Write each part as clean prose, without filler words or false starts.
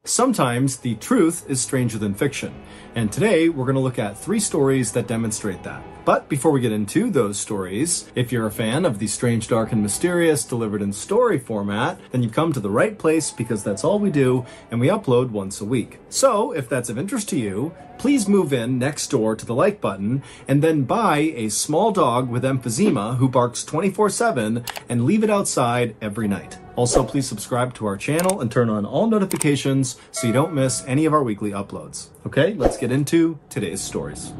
Sometimes the truth is stranger than fiction, and today we're going to look at 3 stories that demonstrate that. But before we get into those stories, if you're a fan of the strange, dark, and mysterious delivered in story format, then you've come to the right place because that's all we do, and we upload once a week. So if that's of interest to you, please move in next door to the like button and then buy a small dog with emphysema who barks 24/7 and leave it outside every night. Also, please subscribe to our channel and turn on all notifications so you don't miss any of our weekly uploads. Okay, let's get into today's stories.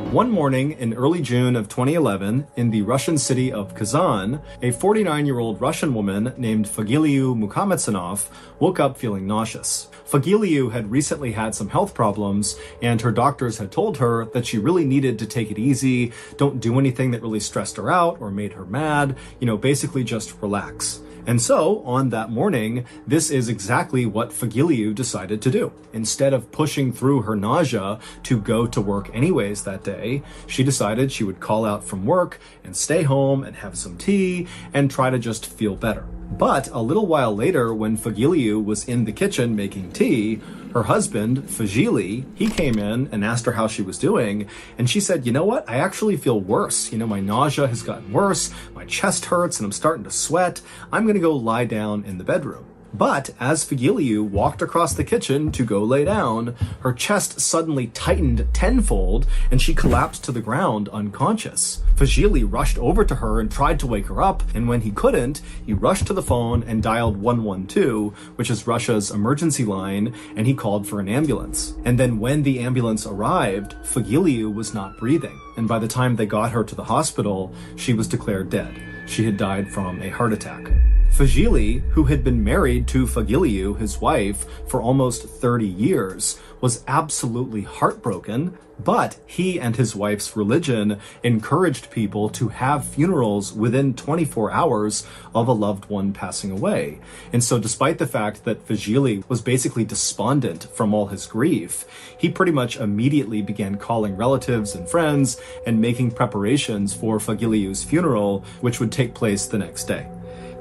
One morning in early June of 2011, in the Russian city of Kazan, a 49-year-old Russian woman named Fagiliu Mukhamatsyanov woke up feeling nauseous. Fagiliu had recently had some health problems, and her doctors had told her that she really needed to take it easy, don't do anything that really stressed her out or made her mad, basically just relax. And so, on that morning, this is exactly what Fagiliu decided to do. Instead of pushing through her nausea to go to work anyways that day, she decided she would call out from work and stay home and have some tea and try to just feel better. But a little while later, when Fagiliu was in the kitchen making tea, her husband, Fagili, he came in and asked her how she was doing, and she said, "You know what? I actually feel worse. My nausea has gotten worse, my chest hurts, and I'm starting to sweat. I'm gonna go lie down in the bedroom." But as Fagiliu walked across the kitchen to go lay down, her chest suddenly tightened tenfold and she collapsed to the ground unconscious. Fagili rushed over to her and tried to wake her up, and when he couldn't, he rushed to the phone and dialed 112, which is Russia's emergency line, and he called for an ambulance. And then when the ambulance arrived, Fagiliu was not breathing, and by the time they got her to the hospital, she was declared dead. She had died from a heart attack. Fagili, who had been married to Fagiliu, his wife, for almost 30 years, was absolutely heartbroken, but he and his wife's religion encouraged people to have funerals within 24 hours of a loved one passing away. And so despite the fact that Fagili was basically despondent from all his grief, he pretty much immediately began calling relatives and friends and making preparations for Fagiliu's funeral, which would take place the next day.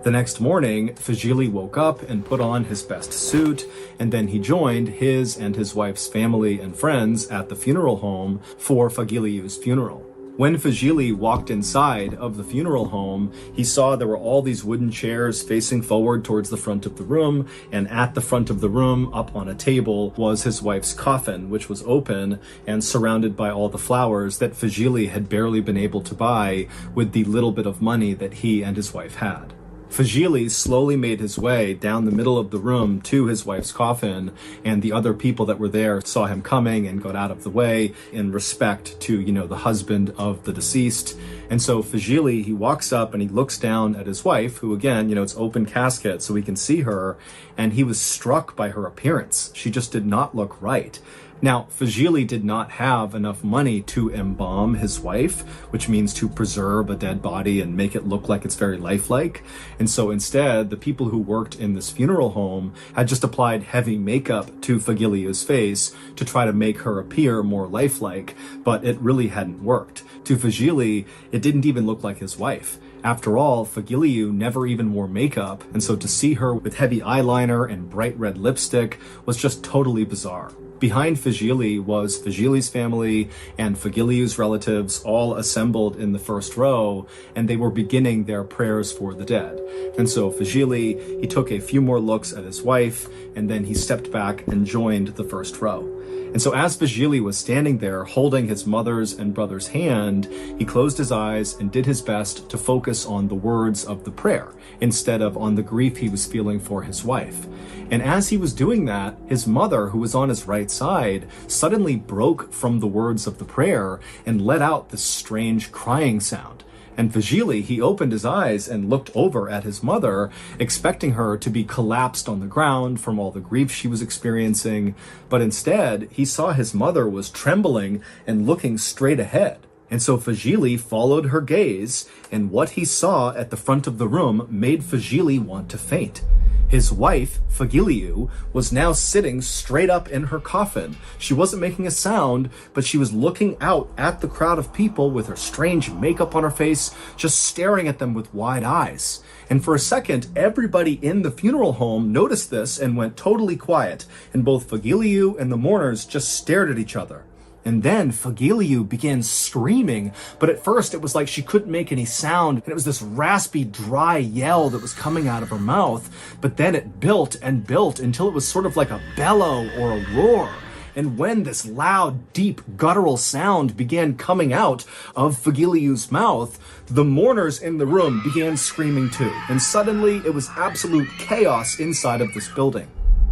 The next morning, Fagili woke up and put on his best suit, and then he joined his and his wife's family and friends at the funeral home for Fagiliu's funeral. When Fagili walked inside of the funeral home, he saw there were all these wooden chairs facing forward towards the front of the room, and at the front of the room, up on a table, was his wife's coffin, which was open and surrounded by all the flowers that Fagili had barely been able to buy with the little bit of money that he and his wife had. Fagili slowly made his way down the middle of the room to his wife's coffin, and the other people that were there saw him coming and got out of the way in respect to, the husband of the deceased. And so Fagili, he walks up and he looks down at his wife, who again, it's open casket so we can see her, and he was struck by her appearance. She just did not look right. Now, Fagili did not have enough money to embalm his wife, which means to preserve a dead body and make it look like it's very lifelike. And so instead, the people who worked in this funeral home had just applied heavy makeup to Fagiliu's face to try to make her appear more lifelike, but it really hadn't worked. To Fagili, it didn't even look like his wife. After all, Fagiliu never even wore makeup, and so to see her with heavy eyeliner and bright red lipstick was just totally bizarre. Behind Fagili was Fagili's family and Fagiliu's relatives all assembled in the first row, and they were beginning their prayers for the dead. And so Fagili, he took a few more looks at his wife, and then he stepped back and joined the first row. And so as Fagili was standing there holding his mother's and brother's hand, he closed his eyes and did his best to focus on the words of the prayer instead of on the grief he was feeling for his wife. And as he was doing that, his mother, who was on his right side, suddenly broke from the words of the prayer and let out this strange crying sound. And Fagili, he opened his eyes and looked over at his mother, expecting her to be collapsed on the ground from all the grief she was experiencing. But instead, he saw his mother was trembling and looking straight ahead. And so Fagili followed her gaze, and what he saw at the front of the room made Fagili want to faint. His wife, Fagiliu, was now sitting straight up in her coffin. She wasn't making a sound, but she was looking out at the crowd of people with her strange makeup on her face, just staring at them with wide eyes. And for a second, everybody in the funeral home noticed this and went totally quiet, and both Fagiliu and the mourners just stared at each other. And then Fagiliu began screaming, but at first it was like she couldn't make any sound, and it was this raspy, dry yell that was coming out of her mouth. But then it built and built until it was sort of like a bellow or a roar. And when this loud, deep, guttural sound began coming out of Fagiliu's mouth, the mourners in the room began screaming too. And suddenly it was absolute chaos inside of this building.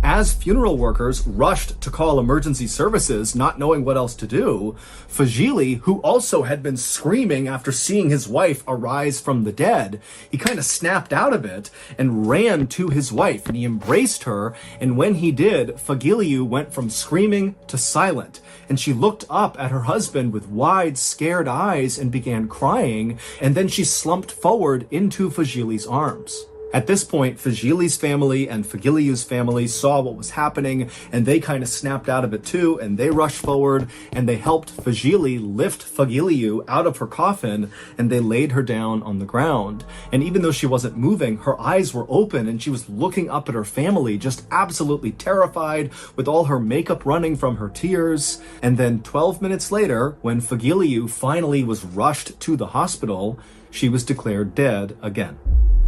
As funeral workers rushed to call emergency services, not knowing what else to do, Fagili, who also had been screaming after seeing his wife arise from the dead, he kind of snapped out of it and ran to his wife, and he embraced her, and when he did, Fagiliu went from screaming to silent, and she looked up at her husband with wide, scared eyes and began crying, and then she slumped forward into Fagili's arms. At this point, Fagili's family and Fagiliu's family saw what was happening, and they kind of snapped out of it too, and they rushed forward, and they helped Fagili lift Fagiliu out of her coffin, and they laid her down on the ground. And even though she wasn't moving, her eyes were open, and she was looking up at her family, just absolutely terrified, with all her makeup running from her tears. And then 12 minutes later, when Fagiliu finally was rushed to the hospital, she was declared dead again.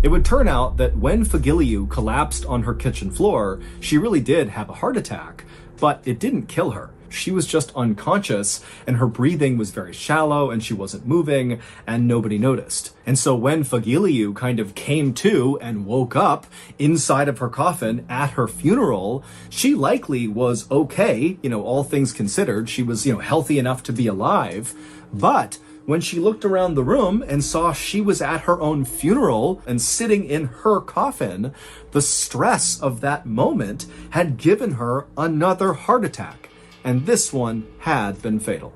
It would turn out that when Fagiliu collapsed on her kitchen floor, she really did have a heart attack, but it didn't kill her. She was just unconscious, and her breathing was very shallow, and she wasn't moving, and nobody noticed. And so when Fagiliu kind of came to and woke up inside of her coffin at her funeral, she likely was okay, all things considered. She was, healthy enough to be alive, but when she looked around the room and saw she was at her own funeral and sitting in her coffin, the stress of that moment had given her another heart attack, and this one had been fatal.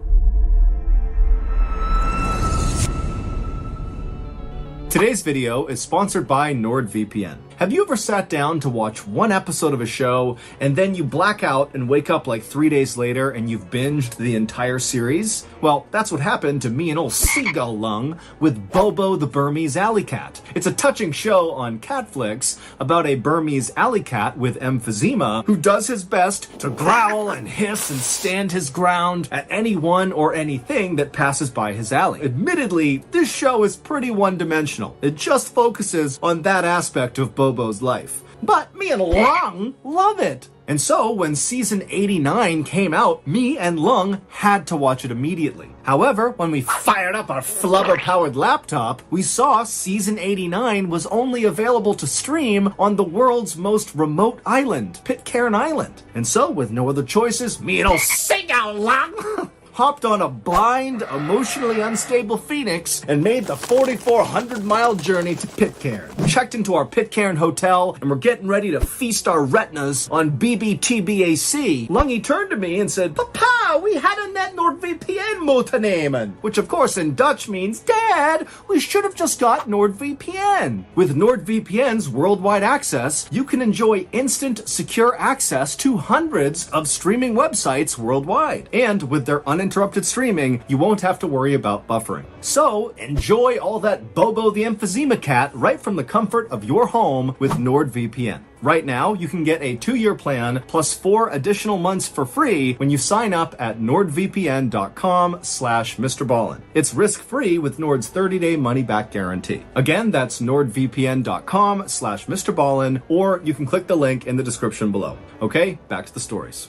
Today's video is sponsored by NordVPN. Have you ever sat down to watch one episode of a show and then you black out and wake up like 3 days later and you've binged the entire series? Well, that's what happened to me and old Seagull Lung with Bobo the Burmese Alley Cat. It's a touching show on Catflix about a Burmese alley cat with emphysema who does his best to growl and hiss and stand his ground at anyone or anything that passes by his alley. Admittedly, this show is pretty one-dimensional. It just focuses on that aspect of Bobo's life. But me and Lung love it. And so when season 89 came out, me and Lung had to watch it immediately. However, when we fired up our flubber-powered laptop, we saw season 89 was only available to stream on the world's most remote island, Pitcairn Island. And so, with no other choices, me and old Seagull Lung hopped on a blind, emotionally unstable Phoenix and made the 4,400-mile journey to Pitcairn. We checked into our Pitcairn hotel and we're getting ready to feast our retinas on BBTBAC. Lungy turned to me and said, "Papa, we hadn't that NordVPN moeten," which of course in Dutch means, "Dad, we should have just got NordVPN." With NordVPN's worldwide access, you can enjoy instant, secure access to hundreds of streaming websites worldwide. And with their uninterrupted streaming, you won't have to worry about buffering. So enjoy all that Bobo the Emphysema cat right from the comfort of your home with NordVPN. Right now, you can get a 2-year plan plus 4 additional months for free when you sign up at nordvpn.com/MrBallen. It's risk-free with Nord's 30-day money-back guarantee. Again, that's nordvpn.com/MrBallen, or you can click the link in the description below. Okay, back to the stories.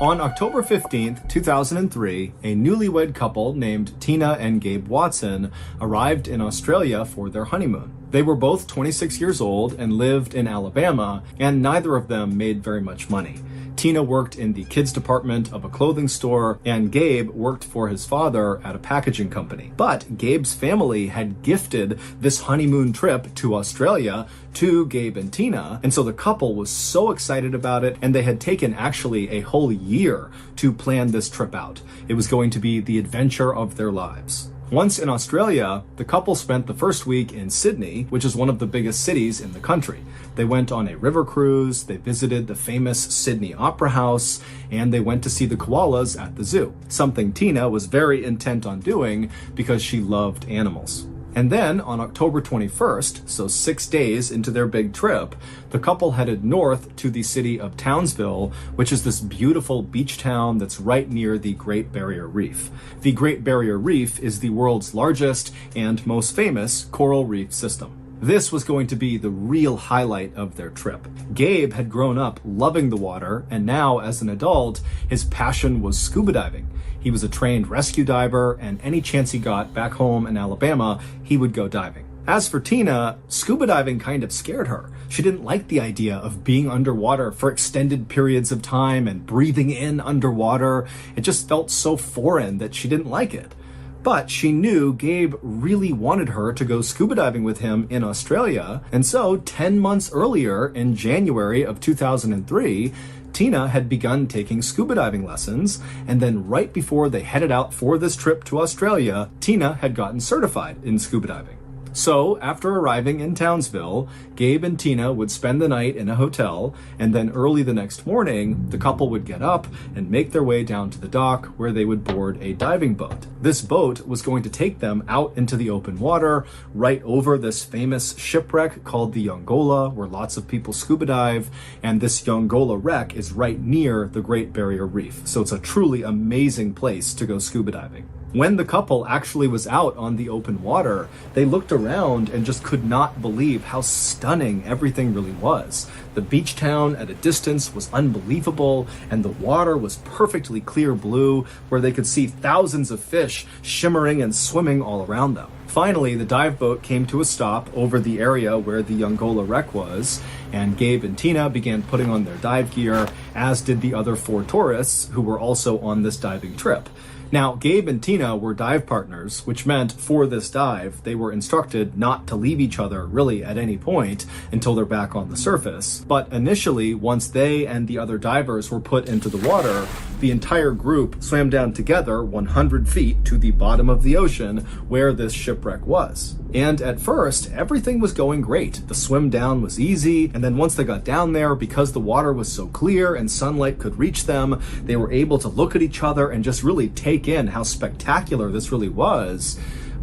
On October 15th, 2003, a newlywed couple named Tina and Gabe Watson arrived in Australia for their honeymoon. They were both 26 years old and lived in Alabama, and neither of them made very much money. Tina worked in the kids department of a clothing store, and Gabe worked for his father at a packaging company. But Gabe's family had gifted this honeymoon trip to Australia to Gabe and Tina, and so the couple was so excited about it, and they had taken actually a whole year to plan this trip out. It was going to be the adventure of their lives. Once in Australia, the couple spent the first week in Sydney, which is one of the biggest cities in the country. They went on a river cruise, they visited the famous Sydney Opera House, and they went to see the koalas at the zoo, something Tina was very intent on doing because she loved animals. And then on October 21st, so 6 days into their big trip, the couple headed north to the city of Townsville, which is this beautiful beach town that's right near the Great Barrier Reef. The Great Barrier Reef is the world's largest and most famous coral reef system. This was going to be the real highlight of their trip. Gabe had grown up loving the water, and now as an adult, his passion was scuba diving. He was a trained rescue diver, and any chance he got back home in Alabama, he would go diving. As for Tina, scuba diving kind of scared her. She didn't like the idea of being underwater for extended periods of time and breathing in underwater. It just felt so foreign that she didn't like it. But she knew Gabe really wanted her to go scuba diving with him in Australia, and so 10 months earlier, in January of 2003, Tina had begun taking scuba diving lessons, and then right before they headed out for this trip to Australia, Tina had gotten certified in scuba diving. So, after arriving in Townsville, Gabe and Tina would spend the night in a hotel, and then early the next morning, the couple would get up and make their way down to the dock where they would board a diving boat. This boat was going to take them out into the open water, right over this famous shipwreck called the Yongola, where lots of people scuba dive, and this Yongola wreck is right near the Great Barrier Reef. So it's a truly amazing place to go scuba diving. When the couple actually was out on the open water, they looked around and just could not believe how stunning everything really was. The beach town at a distance was unbelievable, and the water was perfectly clear blue, where they could see thousands of fish shimmering and swimming all around them. Finally, the dive boat came to a stop over the area where the Yongola wreck was, and Gabe and Tina began putting on their dive gear, as did the other 4 tourists who were also on this diving trip. Now, Gabe and Tina were dive partners, which meant for this dive, they were instructed not to leave each other really at any point until they're back on the surface. But initially, once they and the other divers were put into the water, the entire group swam down together 100 feet to the bottom of the ocean where this shipwreck was. And at first, everything was going great. The swim down was easy, and then once they got down there, because the water was so clear and sunlight could reach them, they were able to look at each other and just really take in how spectacular this really was.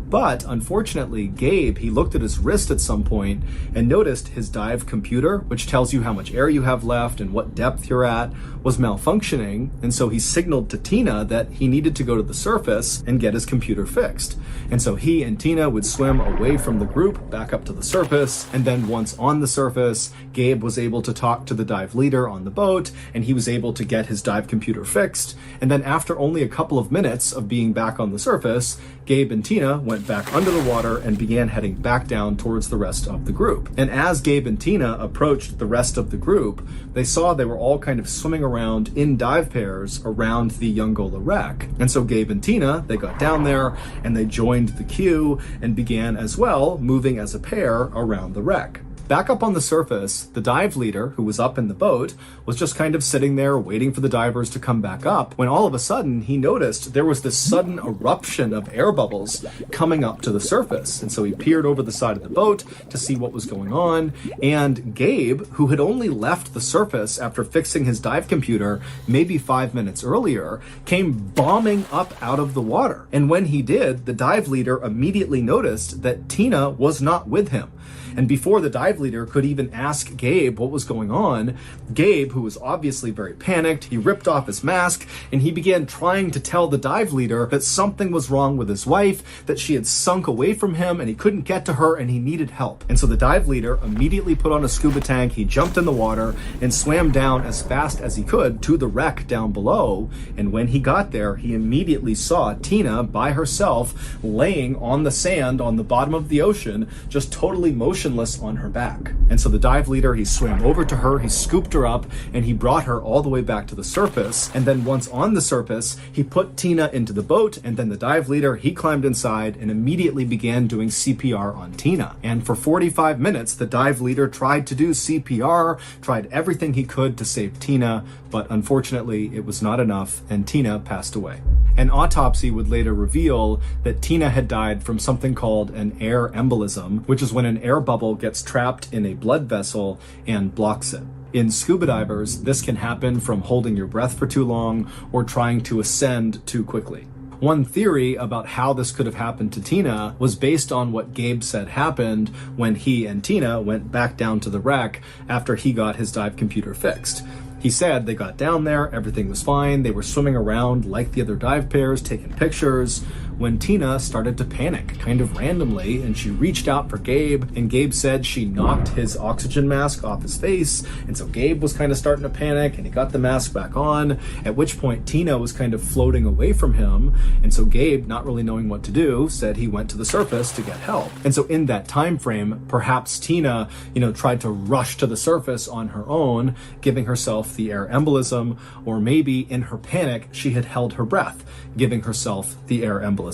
But unfortunately, Gabe, he looked at his wrist at some point and noticed his dive computer, which tells you how much air you have left and what depth you're at, was malfunctioning. And so he signaled to Tina that he needed to go to the surface and get his computer fixed. And so he and Tina would swim away from the group back up to the surface. And then once on the surface, Gabe was able to talk to the dive leader on the boat, and he was able to get his dive computer fixed. And then after only a couple of minutes of being back on the surface, Gabe and Tina went back under the water and began heading back down towards the rest of the group. And as Gabe and Tina approached the rest of the group, they saw they were all kind of swimming around in dive pairs around the Yongola wreck. And so Gabe and Tina, they got down there and they joined the queue and began as well moving as a pair around the wreck. Back up on the surface, the dive leader, who was up in the boat, was just kind of sitting there waiting for the divers to come back up, when all of a sudden he noticed there was this sudden eruption of air bubbles coming up to the surface. And so he peered over the side of the boat to see what was going on, and Gabe, who had only left the surface after fixing his dive computer maybe 5 minutes earlier, came bombing up out of the water. And when he did, the dive leader immediately noticed that Tina was not with him. And before the dive leader could even ask Gabe what was going on, Gabe, who was obviously very panicked, he ripped off his mask and he began trying to tell the dive leader that something was wrong with his wife, that she had sunk away from him and he couldn't get to her and he needed help. And so the dive leader immediately put on a scuba tank, he jumped in the water and swam down as fast as he could to the wreck down below. And when he got there, he immediately saw Tina by herself laying on the sand on the bottom of the ocean, just totally motionless on her back. back. And so the dive leader, he swam over to her, he scooped her up, and he brought her all the way back to the surface. And then once on the surface, he put Tina into the boat, and then the dive leader, he climbed inside and immediately began doing CPR on Tina. And for 45 minutes, the dive leader tried to do CPR, tried everything he could to save Tina, but unfortunately it was not enough, and Tina passed away. An autopsy would later reveal that Tina had died from something called an air embolism, which is when an air bubble gets trapped in a blood vessel and blocks it. In scuba divers, this can happen from holding your breath for too long or trying to ascend too quickly. One theory about how this could have happened to Tina was based on what Gabe said happened when he and Tina went back down to the wreck after he got his dive computer fixed. He said they got down there, everything was fine, they were swimming around like the other dive pairs, taking pictures, when Tina started to panic, kind of randomly, and she reached out for Gabe, and Gabe said she knocked his oxygen mask off his face, and so Gabe was kind of starting to panic, and he got the mask back on, at which point Tina was kind of floating away from him, and so Gabe, not really knowing what to do, said he went to the surface to get help. And so in that time frame, perhaps Tina, tried to rush to the surface on her own, giving herself the air embolism, or maybe in her panic, she had held her breath, giving herself the air embolism.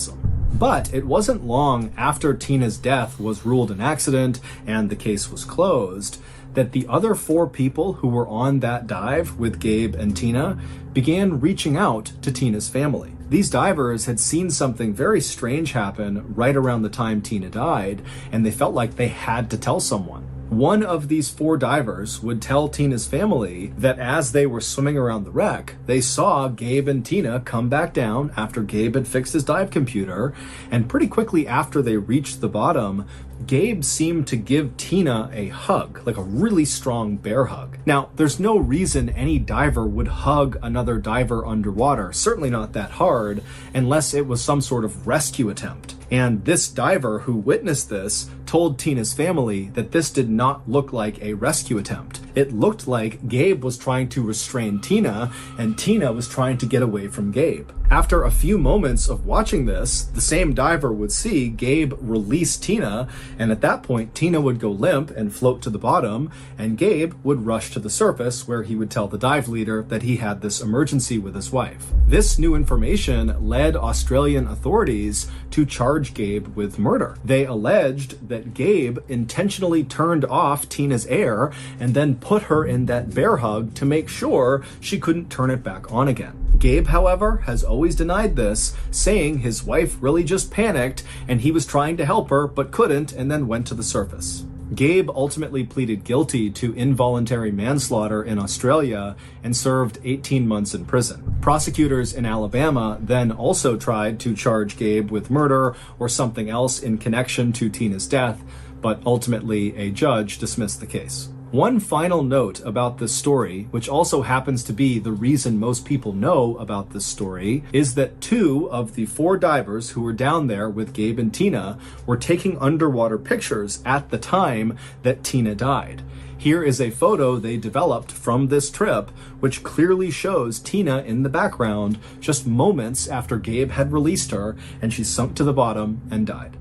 But it wasn't long after Tina's death was ruled an accident and the case was closed that the other 4 people who were on that dive with Gabe and Tina began reaching out to Tina's family. These divers had seen something very strange happen right around the time Tina died, and they felt like they had to tell someone. One of these 4 divers would tell Tina's family that as they were swimming around the wreck, they saw Gabe and Tina come back down after Gabe had fixed his dive computer, and pretty quickly after they reached the bottom, Gabe seemed to give Tina a hug, like a really strong bear hug. Now, there's no reason any diver would hug another diver underwater, certainly not that hard, unless it was some sort of rescue attempt. And this diver who witnessed this told Tina's family that this did not look like a rescue attempt. It looked like Gabe was trying to restrain Tina, and Tina was trying to get away from Gabe. After a few moments of watching this, the same diver would see Gabe release Tina, and at that point, Tina would go limp and float to the bottom, and Gabe would rush to the surface where he would tell the dive leader that he had this emergency with his wife. This new information led Australian authorities to charge Gabe with murder. They alleged that Gabe intentionally turned off Tina's air and then put her in that bear hug to make sure she couldn't turn it back on again. Gabe, however, has always denied this, saying his wife really just panicked and he was trying to help her but couldn't and then went to the surface. Gabe ultimately pleaded guilty to involuntary manslaughter in Australia and served 18 months in prison. Prosecutors in Alabama then also tried to charge Gabe with murder or something else in connection to Tina's death, but ultimately a judge dismissed the case. One final note about this story, which also happens to be the reason most people know about this story, is that 2 of the 4 divers who were down there with Gabe and Tina were taking underwater pictures at the time that Tina died. Here is a photo they developed from this trip, which clearly shows Tina in the background just moments after Gabe had released her and she sunk to the bottom and died.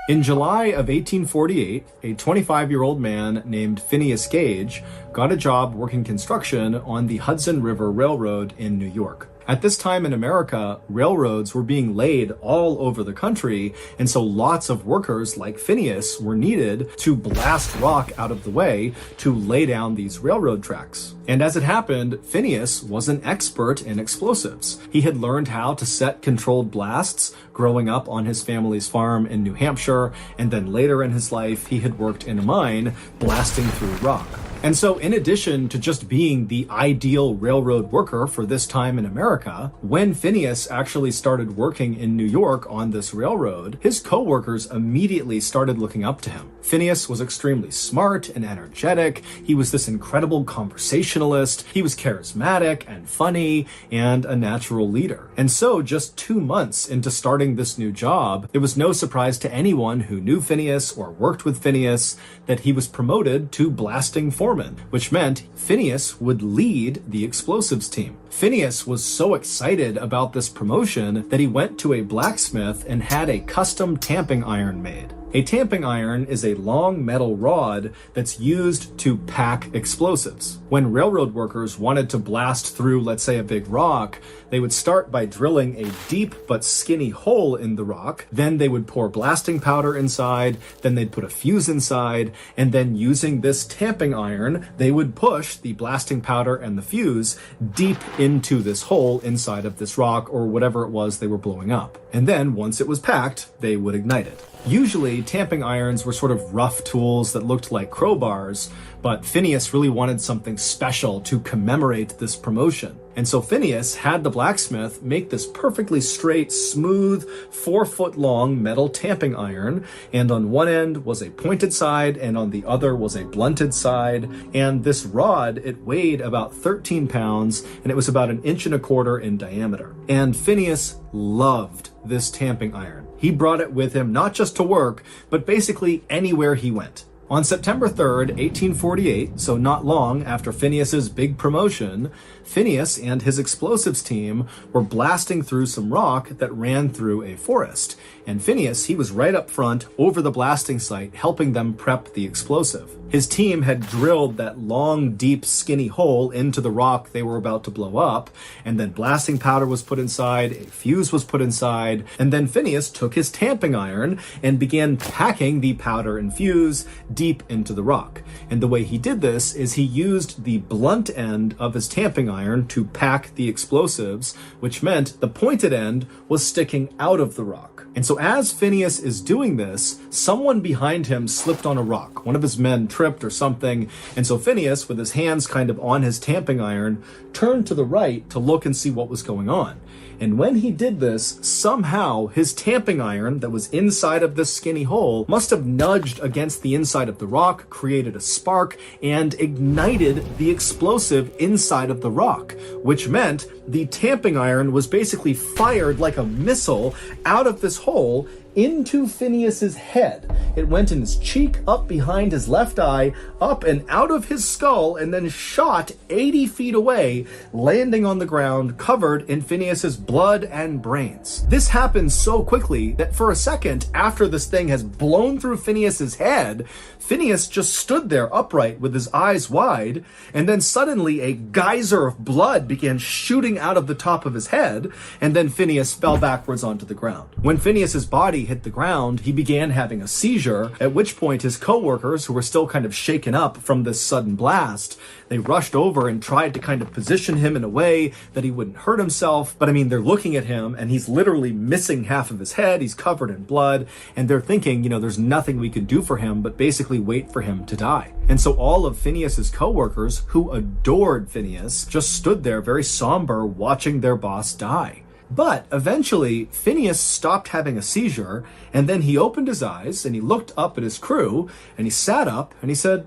In July of 1848, a 25-year-old man named Phineas Gage got a job working construction on the Hudson River Railroad in New York. At this time in America, railroads were being laid all over the country, and so lots of workers like Phineas were needed to blast rock out of the way to lay down these railroad tracks. And as it happened, Phineas was an expert in explosives. He had learned how to set controlled blasts growing up on his family's farm in New Hampshire, and then later in his life, he had worked in a mine blasting through rock. And so in addition to just being the ideal railroad worker for this time in America, when Phineas actually started working in New York on this railroad, his co-workers immediately started looking up to him. Phineas was extremely smart and energetic. He was this incredible conversationalist. He was charismatic and funny and a natural leader. And so just 2 months into starting this new job, it was no surprise to anyone who knew Phineas or worked with Phineas that he was promoted to blasting foreman. foreman, which meant Phineas would lead the explosives team. Phineas was so excited about this promotion that he went to a blacksmith and had a custom tamping iron made. A tamping iron is a long metal rod that's used to pack explosives. When railroad workers wanted to blast through, let's say, a big rock, they would start by drilling a deep but skinny hole in the rock. Then they would pour blasting powder inside, then they'd put a fuse inside, and then using this tamping iron, they would push the blasting powder and the fuse deep into this hole inside of this rock or whatever it was they were blowing up. And then once it was packed, they would ignite it. Usually, tamping irons were sort of rough tools that looked like crowbars, but Phineas really wanted something special to commemorate this promotion. And so Phineas had the blacksmith make this perfectly straight, smooth, 4-foot-long metal tamping iron, and on one end was a pointed side, and on the other was a blunted side. And this rod, it weighed about 13 pounds, and it was about 1.25 inches in diameter. And Phineas loved this tamping iron. He brought it with him not just to work, but basically anywhere he went. On September 3rd, 1848, so not long after Phineas's big promotion, Phineas and his explosives team were blasting through some rock that ran through a forest. And Phineas, he was right up front over the blasting site, helping them prep the explosive. His team had drilled that long, deep, skinny hole into the rock they were about to blow up, and then blasting powder was put inside, a fuse was put inside, and then Phineas took his tamping iron and began packing the powder and fuse deep into the rock. And the way he did this is he used the blunt end of his tamping iron to pack the explosives, which meant the pointed end was sticking out of the rock. And so as Phineas is doing this, someone behind him slipped on a rock. One of his men tripped or something, and so Phineas, with his hands kind of on his tamping iron, turned to the right to look and see what was going on. And when he did this, somehow his tamping iron that was inside of this skinny hole must have nudged against the inside of the rock, created a spark, and ignited the explosive inside of the rock, which meant the tamping iron was basically fired like a missile out of this hole into Phineas's head. It went in his cheek, up behind his left eye, up and out of his skull, and then shot 80 feet away, landing on the ground covered in Phineas's blood and brains. This happened so quickly that for a second after this thing has blown through Phineas's head, Phineas just stood there upright with his eyes wide, and then suddenly a geyser of blood began shooting out of the top of his head, and then Phineas fell backwards onto the ground. When Phineas's body hit the ground, he began having a seizure, at which point his co-workers, who were still kind of shaken up from this sudden blast, they rushed over and tried to kind of position him in a way that he wouldn't hurt himself. But I mean, they're looking at him and he's literally missing half of his head. He's covered in blood, and they're thinking, there's nothing we can do for him but basically wait for him to die. And so all of Phineas's co-workers, who adored Phineas, just stood there very somber watching their boss die. But eventually, Phineas stopped having a seizure, and then he opened his eyes and he looked up at his crew and he sat up and he said,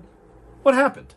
"What happened?"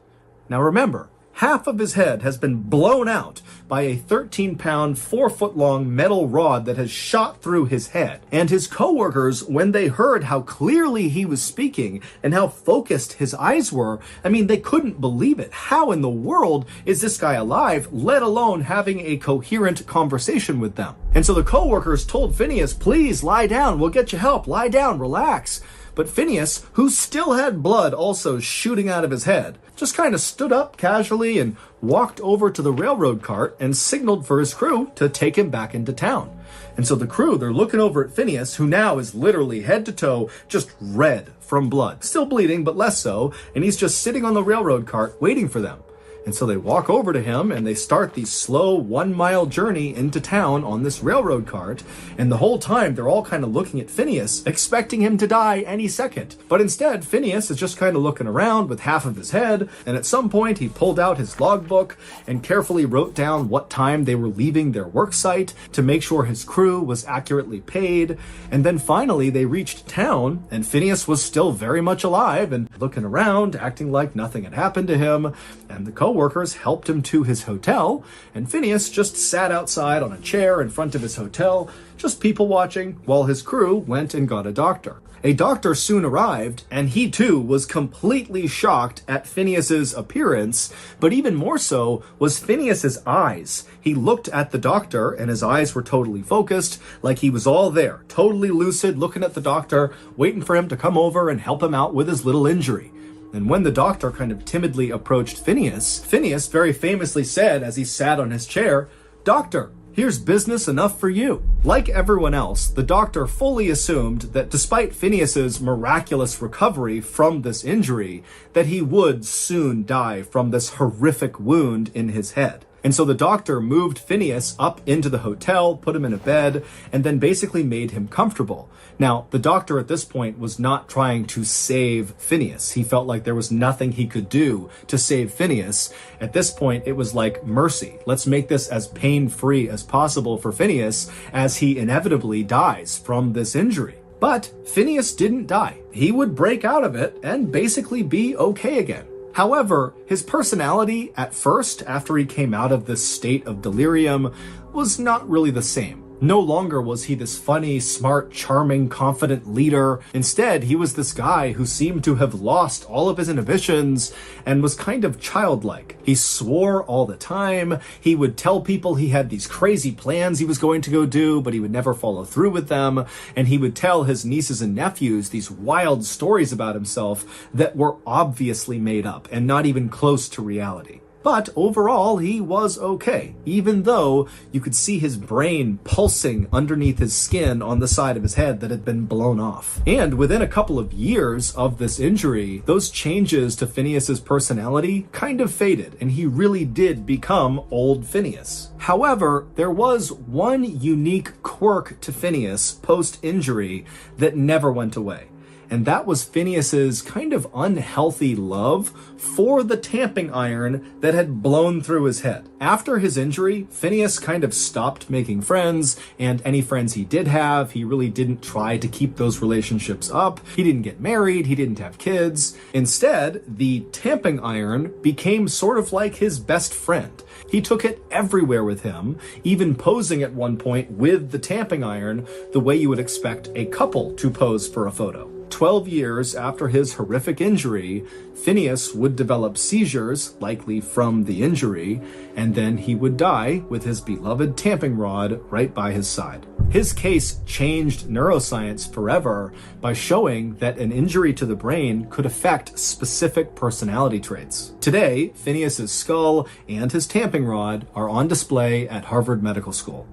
Now remember, half of his head has been blown out by a 13-pound, 4-foot-long metal rod that has shot through his head. And his co-workers, when they heard how clearly he was speaking and how focused his eyes were, they couldn't believe it. How in the world is this guy alive, let alone having a coherent conversation with them? And so the co-workers told Phineas, "Please lie down, we'll get you help, lie down, relax." But Phineas, who still had blood also shooting out of his head, just kind of stood up casually and walked over to the railroad cart and signaled for his crew to take him back into town. And so the crew, they're looking over at Phineas, who now is literally head to toe just red from blood. Still bleeding, but less so, and he's just sitting on the railroad cart waiting for them. And so they walk over to him and they start the slow 1-mile journey into town on this railroad cart. And the whole time they're all kind of looking at Phineas, expecting him to die any second. But instead, Phineas is just kind of looking around with half of his head. And at some point he pulled out his logbook and carefully wrote down what time they were leaving their work site to make sure his crew was accurately paid. And then finally they reached town and Phineas was still very much alive and looking around, acting like nothing had happened to him. And the co-workers helped him to his hotel, and Phineas just sat outside on a chair in front of his hotel, just people watching, while his crew went and got a doctor. A doctor soon arrived, and he too was completely shocked at Phineas's appearance, but even more so was Phineas's eyes. He looked at the doctor, and his eyes were totally focused, like he was all there, totally lucid, looking at the doctor, waiting for him to come over and help him out with his little injury. And when the doctor kind of timidly approached Phineas, Phineas very famously said as he sat on his chair, "Doctor, here's business enough for you." Like everyone else, the doctor fully assumed that despite Phineas's miraculous recovery from this injury, that he would soon die from this horrific wound in his head. And so the doctor moved Phineas up into the hotel, put him in a bed, and then basically made him comfortable. Now, the doctor at this point was not trying to save Phineas. He felt like there was nothing he could do to save Phineas. At this point, it was like mercy. Let's make this as pain-free as possible for Phineas as he inevitably dies from this injury. But Phineas didn't die. He would break out of it and basically be okay again. However, his personality at first, after he came out of this state of delirium, was not really the same. No longer was he this funny, smart, charming, confident leader. Instead, he was this guy who seemed to have lost all of his inhibitions and was kind of childlike. He swore all the time. He would tell people he had these crazy plans he was going to go do, but he would never follow through with them. And he would tell his nieces and nephews these wild stories about himself that were obviously made up and not even close to reality. But overall, he was okay, even though you could see his brain pulsing underneath his skin on the side of his head that had been blown off. And within a couple of years of this injury, those changes to Phineas's personality kind of faded, and he really did become old Phineas. However, there was one unique quirk to Phineas post-injury that never went away. And that was Phineas's kind of unhealthy love for the tamping iron that had blown through his head. After his injury, Phineas kind of stopped making friends, and any friends he did have, he really didn't try to keep those relationships up. He didn't get married, he didn't have kids. Instead, the tamping iron became sort of like his best friend. He took it everywhere with him, even posing at one point with the tamping iron the way you would expect a couple to pose for a photo. 12 years after his horrific injury, Phineas would develop seizures, likely from the injury, and then he would die with his beloved tamping rod right by his side. His case changed neuroscience forever by showing that an injury to the brain could affect specific personality traits. Today, Phineas's skull and his tamping rod are on display at Harvard Medical School.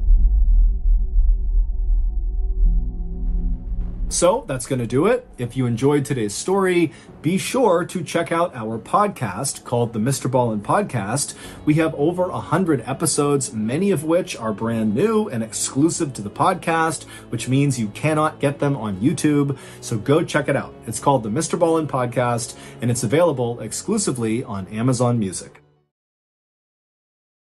So that's going to do it. If you enjoyed today's story, be sure to check out our podcast called the MrBallen Podcast. We have over 100 episodes, many of which are brand new and exclusive to the podcast, which means you cannot get them on YouTube. So go check it out. It's called the MrBallen Podcast, and it's available exclusively on Amazon Music.